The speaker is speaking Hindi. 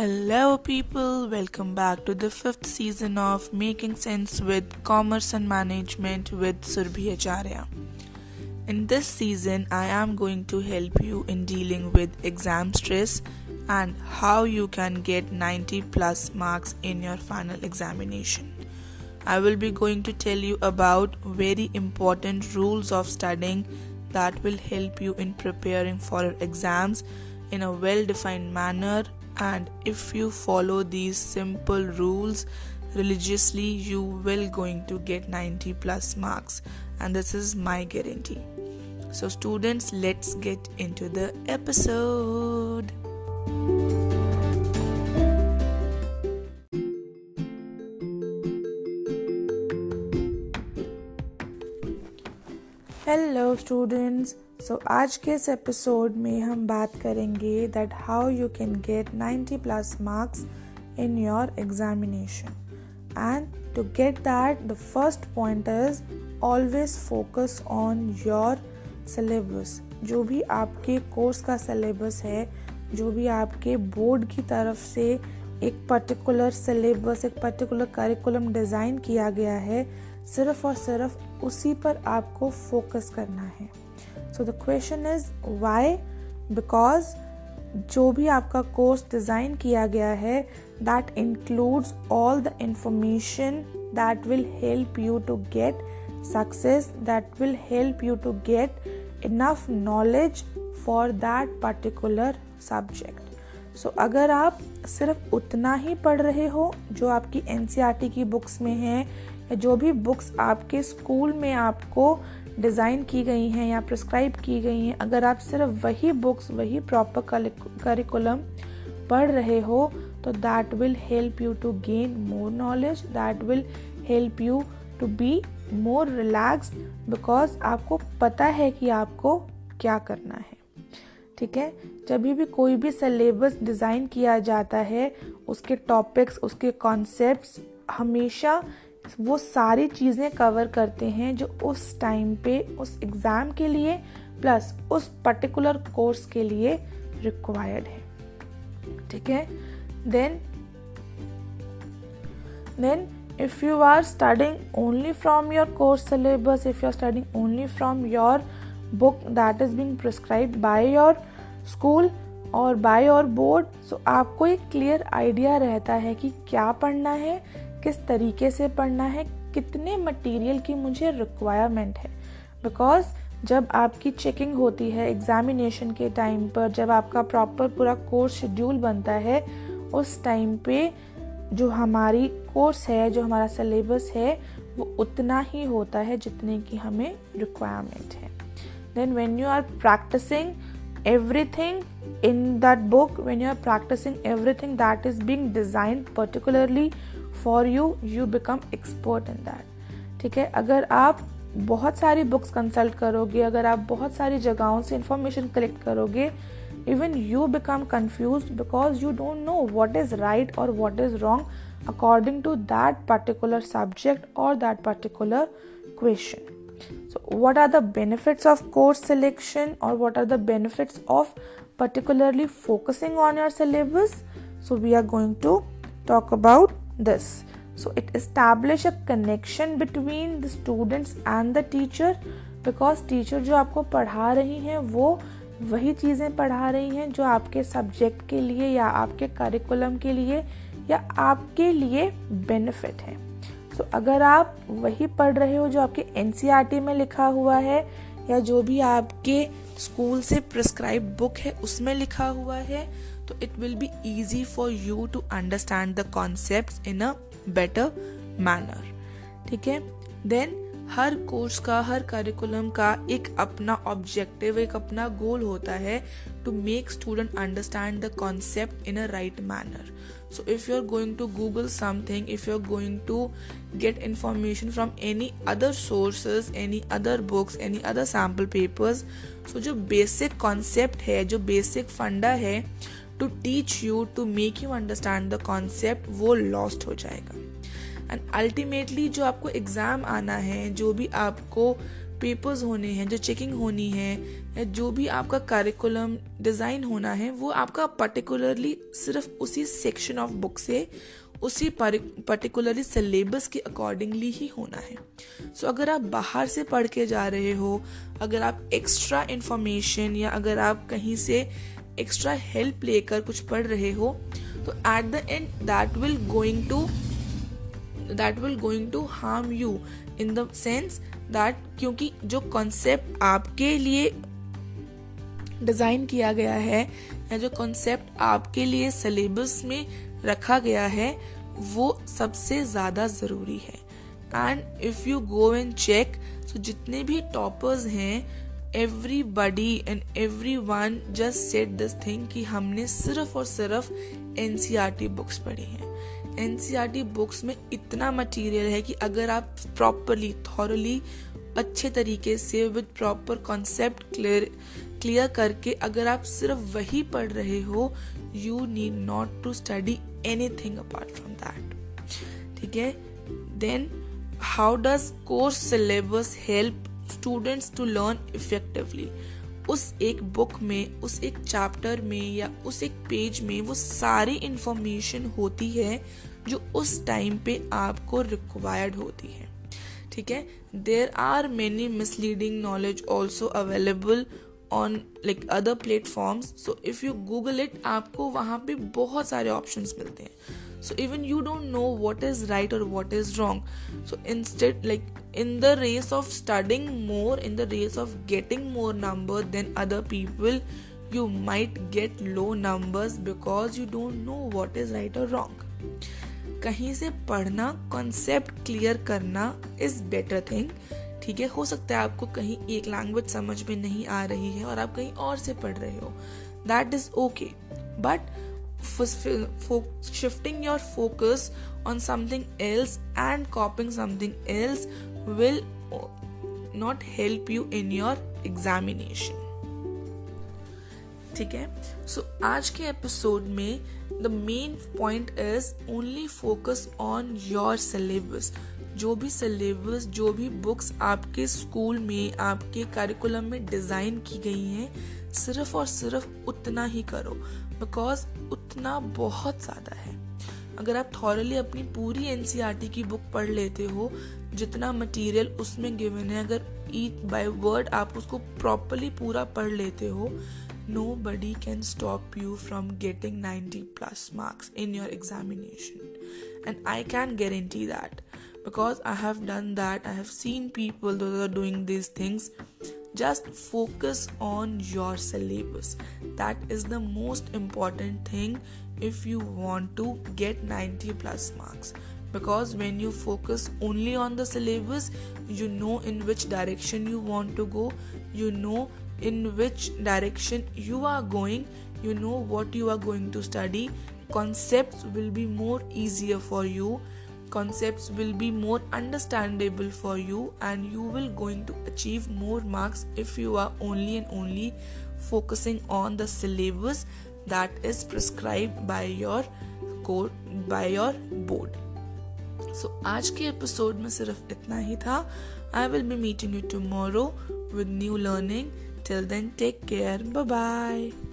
Hello, people. Welcome back to the fifth season of Making Sense with Commerce and Management with Surbhi Acharya. In this season, I am going to help you in dealing with exam stress and how you can get 90 plus marks in your final examination. I will be going to tell you about very important rules of studying that will help you in preparing for your exams in a well-defined manner. And if you follow these simple rules religiously, you will going to get 90 plus marks, and this is my guarantee. So students, let's get into the episode. Hello students, आज के इस एपिसोड में हम बात करेंगे that how you can get 90 plus marks in your examination. And to get that, the first point is always focus on your syllabus. जो भी आपके कोर्स का सिलेबस है, जो भी आपके बोर्ड की तरफ से एक पर्टिकुलर सिलेबस, एक पर्टिकुलर करिकुलम डिज़ाइन किया गया है, सिर्फ और सिर्फ उसी पर आपको फोकस करना है. So the question is why? Because जो भी आपका कोर्स डिज़ाइन किया गया है, that includes all the information that will help you to get success, that will help you to get enough knowledge for that particular subject. So अगर आप सिर्फ उतना ही पढ़ रहे हो जो आपकी NCERT की बुक्स में है, या जो भी बुक्स आपके स्कूल में आपको डिज़ाइन की गई हैं या प्रिस्क्राइब की गई हैं, अगर आप सिर्फ वही बुक्स, वही प्रॉपर करिकुलम पढ़ रहे हो, तो that will help you to gain more knowledge, that will help you to be more relaxed, because आपको पता है कि आपको क्या करना है. ठीक है, जब भी कोई भी सिलेबस डिज़ाइन किया जाता है, उसके टॉपिक्स, उसके कॉन्सेप्ट्स हमेशा वो सारी चीज़ें कवर करते हैं जो उस टाइम पे उस एग्ज़ाम के लिए प्लस उस पर्टिकुलर कोर्स के लिए रिक्वायर्ड है. ठीक है, then if you are studying only from your course syllabus, if you are studying only from your book that is being prescribed by your school और by your board, so आपको एक क्लियर आइडिया रहता है कि क्या पढ़ना है, किस तरीके से पढ़ना है, कितने मटेरियल की मुझे रिक्वायरमेंट है. बिकॉज जब आपकी चेकिंग होती है एग्जामिनेशन के टाइम पर, जब आपका प्रॉपर पूरा कोर्स शेड्यूल बनता है, उस टाइम पे जो हमारी कोर्स है, जो हमारा सिलेबस है, वो उतना ही होता है जितने की हमें रिक्वायरमेंट है. Then when you are practising everything in that book, when you are practicing everything that is being designed particularly for you, you become expert in that. ठीक है, अगर आप बहुत सारी बुक्स कंसल्ट करोगे, अगर आप बहुत सारी जगहों से इंफॉर्मेशन कलेक्ट करोगे, even you become confused because you don't know what is right or what is wrong according to that particular subject or that particular question. So what are the benefits of course selection, or what are the benefits of particularly focusing on your syllabus? So we are going to talk about this. So it establish a connection between the students and the teacher, because teacher जो आपको पढ़ा रही हैं वो वही चीज़ें पढ़ा रही हैं जो आपके सब्जेक्ट के लिए या आपके करिकुलम के लिए या आपके लिए बेनिफिट है. तो अगर आप वही पढ़ रहे हो जो आपके NCERT में लिखा हुआ है, या जो भी आपके स्कूल से प्रिस्क्राइब बुक है उसमें लिखा हुआ है, तो it will be easy for you to understand the concepts in a better manner. ठीक है, देन हर कोर्स का, हर करिकुलम का एक अपना ऑब्जेक्टिव, एक अपना गोल होता है to make student understand the concept in a right manner. So if you're going to Google something, if you're going to get information from any other sources, any other books, any other sample papers, so जो basic concept है, जो basic फंडा है to teach you, to make you understand the concept, वो lost हो जाएगा. एंड अल्टीमेटली जो आपको एग्ज़ाम आना है, जो भी आपको पेपर्स होने हैं, जो चेकिंग होनी है, या जो भी आपका करिकुलम डिज़ाइन होना है, वो आपका पर्टिकुलरली सिर्फ उसी सेक्शन ऑफ बुक से, उसी पर्टिकुलरली सिलेबस के अकॉर्डिंगली ही होना है. सो अगर आप बाहर से पढ़ के जा रहे हो, अगर आप एक्स्ट्रा इंफॉर्मेशन या अगर आप कहीं से एक्स्ट्रा हेल्प लेकर कुछ पढ़ रहे हो, तो at the end that will going to harm you in the sense that, क्योंकि जो कॉन्सेप्ट आपके लिए डिज़ाइन किया गया है या जो कॉन्सेप्ट आपके लिए सिलेबस में रखा गया है, वो सबसे ज़्यादा ज़रूरी है. And if you go and check, तो जितने भी टॉपर्स हैं, everybody and everyone just said this thing कि हमने सिर्फ और सिर्फ NCERT बुक्स पढ़ी हैं. NCERT बुक्स में इतना मटेरियल है कि अगर आप प्रॉपरली थॉरली अच्छे तरीके से विद प्रॉपर कॉन्सेप्ट क्लियर करके अगर आप सिर्फ वही पढ़ रहे हो, you need not to study anything apart from that. ठीक है. Then how does course syllabus help students to learn effectively. उस एक बुक में, उस एक चैप्टर में या उस एक पेज में वो सारी इंफॉर्मेशन होती है जो उस टाइम पे आपको रिक्वायर्ड होती है. ठीक है. There are many misleading knowledge also available on like other platforms. So if you Google it, आपको वहाँ पे बहुत सारे ऑप्शंस मिलते हैं. So even you don't know what is right or what is wrong. So instead, like in the race of studying more, in the race of getting more number than other people, you might get low numbers because you don't know what is right or wrong. कहीं से पढ़ना, concept clear करना is better thing. ठीक है. हो सकता है आपको कहीं एक लैंग्वेज समझ में नहीं आ रही है और आप कहीं और से पढ़ रहे हो. That is okay. But shifting your focus on something else and copying something else will not help you in your examination. ठीक है. So आज के एपिसोड में the main point is only focus on your syllabus. जो भी सिलेबस, जो भी बुक्स आपके स्कूल में, आपके करिकुलम में डिज़ाइन की गई हैं, सिर्फ और सिर्फ उतना ही करो, बिकॉज उतना बहुत ज़्यादा है. अगर आप थॉरली अपनी पूरी NCERT की बुक पढ़ लेते हो, जितना मटेरियल उसमें गिवन है, अगर ईच बाय वर्ड आप उसको प्रॉपरली पूरा पढ़ लेते हो, nobody can stop you from getting 90+ marks in your examination. And I can guarantee that because I have done that. I have seen people that are doing these things. Just focus on your syllabus. That is the most important thing if you want to get 90+ marks. Because when you focus only on the syllabus, you know in which direction you want to go, you know in which direction you are going, you know what you are going to study. Concepts will be more easier for you, concepts will be more understandable for you, and you will going to achieve more marks if you are only and only focusing on the syllabus that is prescribed by your board. So आज के एपिसोड में सिर्फ इतना ही था. I will be meeting you tomorrow with new learning. Till then, take care. Bye bye.